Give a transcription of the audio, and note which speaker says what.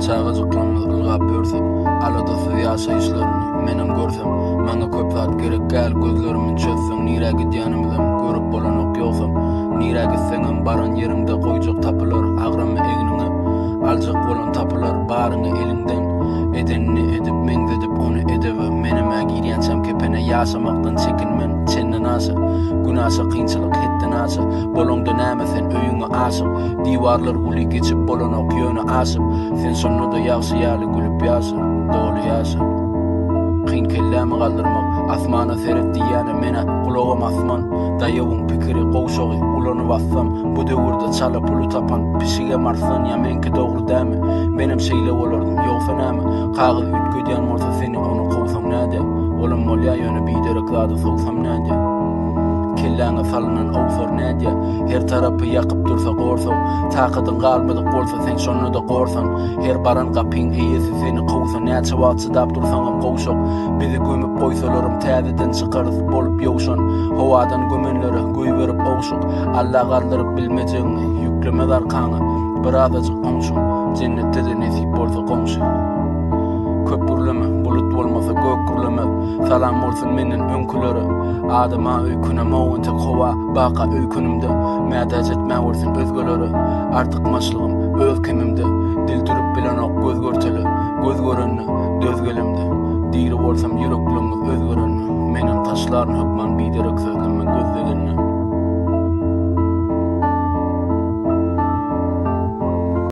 Speaker 1: Çağa zıklanmaz ılgap börse Aladası ýaşa işlerini menem görsem Maňa köp zat gerek gäl gözlerimin çözsem Nire gidýänimden görüp bolanok ýoksam Nire gitseňem baran yerimde goýjak tapylar Agramy eginine aljak bolan tapylar Baryňy elinden edenini edip meňzedip onu edebe Meneme girýänsem kepene ýaşamakdan çekinmen Çenden aşa Günaşa kynçylyk hetden aşa Bolongda näme sen öýüňe aşyk Diwarlar uly geçip bolanok ýöne aşyp Sen sonunda ýagşy ýaly gülüp ýaşa Dolu ýaşa Kyn kellämi galdyrmak Asmana serep diýäne mene Kulagam asman Daýawyň pikiri gowşagy ulany bassam Bu döwürde çala pulu tapan Pişige marsan ýa menki dogry dämi Menem şeýle bolardym ýoksa näme Kagyz ütgödýän bolsa seni onu kowsam näde Olam bolýa ýöne biderek zady sogsam näde Kelläňe salynan awsar näde Her tarapy ýakyp dursa gorsaw Takadyň galmadyk bolsa sen şonu da gorsan Her baran gapyň eýesi seni kowsa näçe wagt çydap dursaňam gowşak Bizi gömüp goýsalarym täzeden çykaryp bolup ýowşan Howadan gömenlere göý berip owşak Allah galdyryp bilmejeňi ýüklemez arkaňa Birazajyk oňşun jennetde de nesip bolsa goňşy Köp gürleme, bulut bolmasa gök gürlemez Salam bolsun menden öňkülere Adyma öýküne mowun tek howa Baka öýkünümde Mädäç etmä bolsun özgelere Artykmaçlygym öz kimimde Dil durup bilenok göz görteli Göz görenni dözgelimde Diri bolsam ýürek bilen öz görenni Menem taşlaryň hukman biderek sözlemi gözlegenni